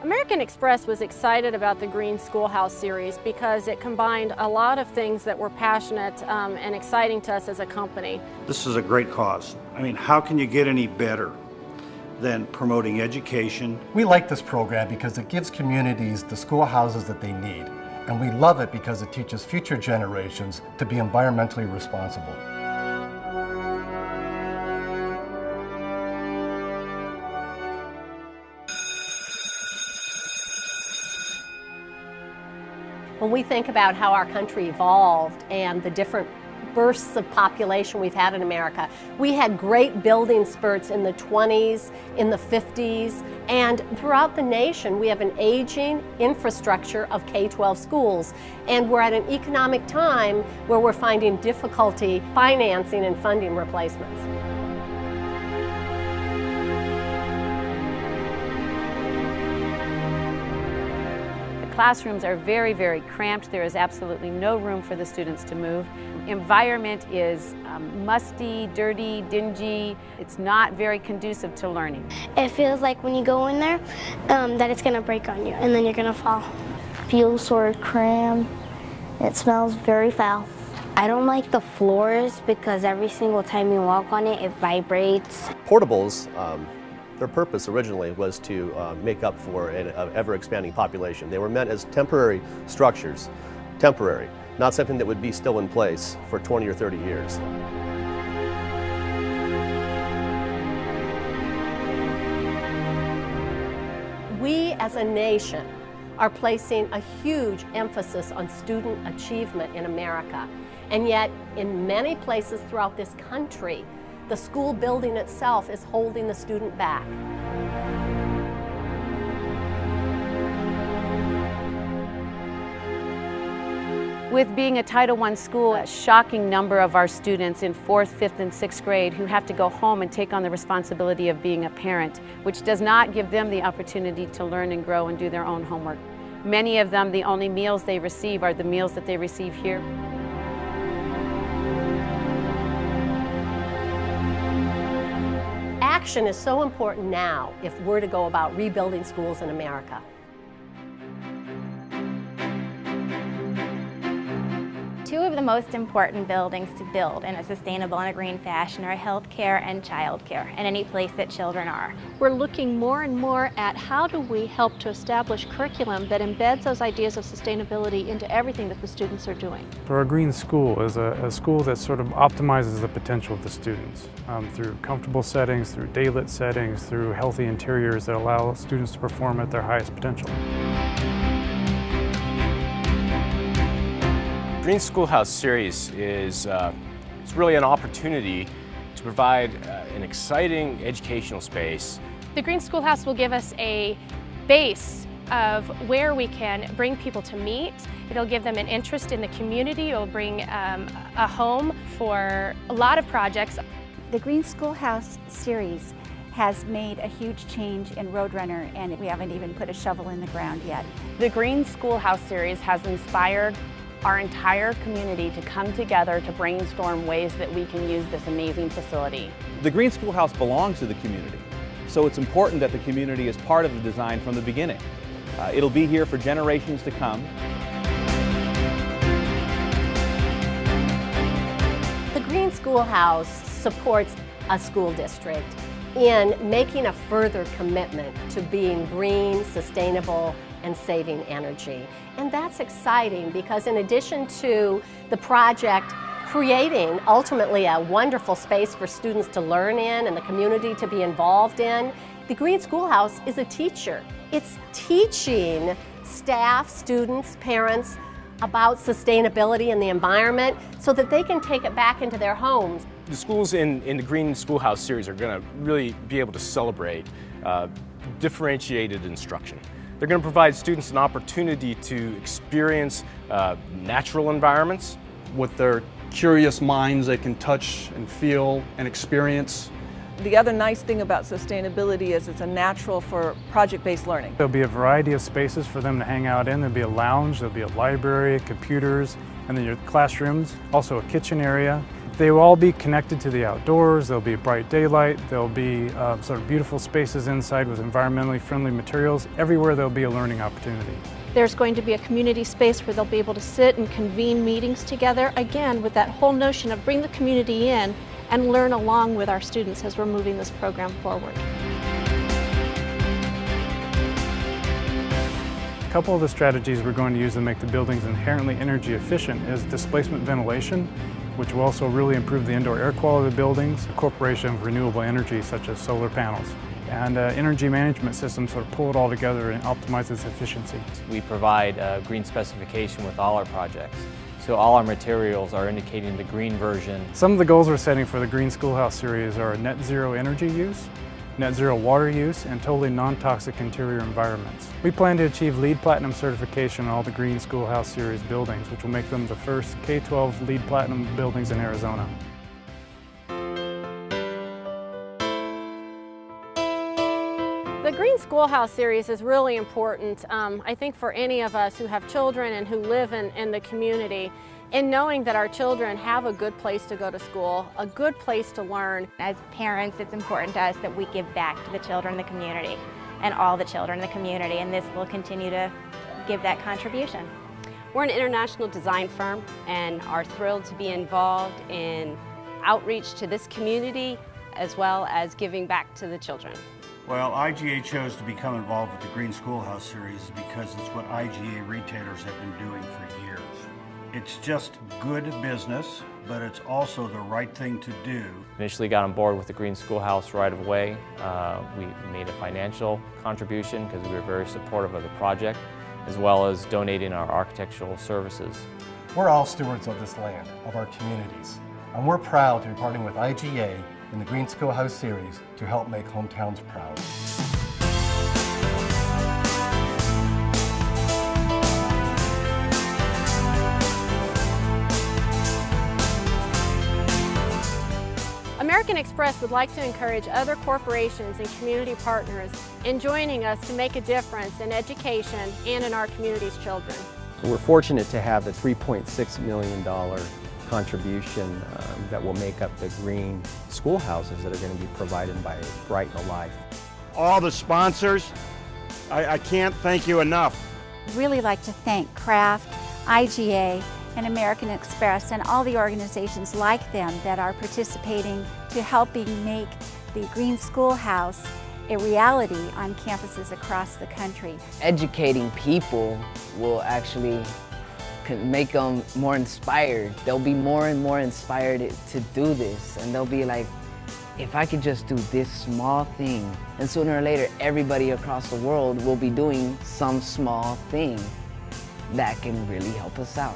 American Express was excited about the Green Schoolhouse series because it combined a lot of things that were passionate and exciting to us as a company. This is a great cause. I mean, how can you get any better than promoting education? We like this program because it gives communities the schoolhouses that they need. And we love it because it teaches future generations to be environmentally responsible. When we think about how our country evolved and the different bursts of population we've had in America, we had great building spurts in the 20s, in the 50s, and throughout the nation we have an aging infrastructure of K-12 schools. And we're at an economic time where we're finding difficulty financing and funding replacements. Classrooms are very, very cramped. There is absolutely no room for the students to move. Environment is musty, dirty, dingy. It's not very conducive to learning. It feels like when you go in there that it's going to break on you and then you're going to fall. Feels sort of cramped. It smells very foul. I don't like the floors because every single time you walk on it, it vibrates. Portables, their purpose originally was to make up for an ever-expanding population. They were meant as temporary structures, temporary, not something that would be still in place for 20 or 30 years. We as a nation are placing a huge emphasis on student achievement in America. And yet, in many places throughout this country, the school building itself is holding the student back. With being a Title I school, a shocking number of our students in 4th, 5th, and 6th grade who have to go home and take on the responsibility of being a parent, which does not give them the opportunity to learn and grow and do their own homework. Many of them, the only meals they receive are the meals that they receive here. Action is so important now if we're to go about rebuilding schools in America. Two of the most important buildings to build in a sustainable and a green fashion are healthcare and childcare, and any place that children are. We're looking more and more at how do we help to establish curriculum that embeds those ideas of sustainability into everything that the students are doing. So our green school is a school that sort of optimizes the potential of the students through comfortable settings, through daylit settings, through healthy interiors that allow students to perform at their highest potential. Green Schoolhouse series is it's really an opportunity to provide an exciting educational space. The Green Schoolhouse will give us a base of where we can bring people to meet. It'll give them an interest in the community. It'll bring a home for a lot of projects. The Green Schoolhouse series has made a huge change in Roadrunner, and we haven't even put a shovel in the ground yet. The Green Schoolhouse series has inspired our entire community to come together to brainstorm ways that we can use this amazing facility. The Green Schoolhouse belongs to the community, so it's important that the community is part of the design from the beginning. It'll be here for generations to come. The Green Schoolhouse supports a school district in making a further commitment to being green, sustainable, and saving energy. And that's exciting because in addition to the project creating ultimately a wonderful space for students to learn in and the community to be involved in, the Green Schoolhouse is a teacher. It's teaching staff, students, parents about sustainability and the environment so that they can take it back into their homes. The schools in the Green Schoolhouse series are going to really be able to celebrate differentiated instruction. They're going to provide students an opportunity to experience natural environments. With their curious minds, they can touch and feel and experience. The other nice thing about sustainability is it's a natural for project-based learning. There'll be a variety of spaces for them to hang out in. There'll be a lounge, there'll be a library, computers, and then your classrooms, also a kitchen area. They will all be connected to the outdoors, there'll be bright daylight, there'll be sort of beautiful spaces inside with environmentally friendly materials. Everywhere there'll be a learning opportunity. There's going to be a community space where they'll be able to sit and convene meetings together, again with that whole notion of bring the community in and learn along with our students as we're moving this program forward. A couple of the strategies we're going to use to make the buildings inherently energy efficient is displacement ventilation, which will also really improve the indoor air quality of the buildings, incorporation of renewable energy such as solar panels, and energy management systems sort of pull it all together and optimize its efficiency. We provide green specification with all our projects. So all our materials are indicating the green version. Some of the goals we're setting for the Green Schoolhouse series are net zero energy use, net zero water use, and totally non-toxic interior environments. We plan to achieve LEED Platinum certification on all the Green Schoolhouse series buildings, which will make them the first K-12 LEED Platinum buildings in Arizona. The Green Schoolhouse series is really important, I think, for any of us who have children and who live in the community, in knowing that our children have a good place to go to school, a good place to learn. As parents, it's important to us that we give back to the children in the community and all the children in the community, and this will continue to give that contribution. We're an international design firm and are thrilled to be involved in outreach to this community as well as giving back to the children. Well, IGA chose to become involved with the Green Schoolhouse series because it's what IGA retailers have been doing for years. It's just good business, but it's also the right thing to do. Initially got on board with the Green Schoolhouse right away. We made a financial contribution because we were very supportive of the project, as well as donating our architectural services. We're all stewards of this land, of our communities, and we're proud to be partnering with IGA in the Green Schoolhouse series to help make hometowns proud. American Express would like to encourage other corporations and community partners in joining us to make a difference in education and in our community's children. We're fortunate to have the $3.6 million contribution that will make up the green schoolhouses that are going to be provided by Brighten a Life. All the sponsors, I can't thank you enough. I'd really like to thank Kraft, IGA, and American Express and all the organizations like them that are participating to helping make the Green Schoolhouse a reality on campuses across the country. Educating people will actually make them more inspired. They'll be more and more inspired to do this, and they'll be like, if I could just do this small thing, and sooner or later everybody across the world will be doing some small thing that can really help us out.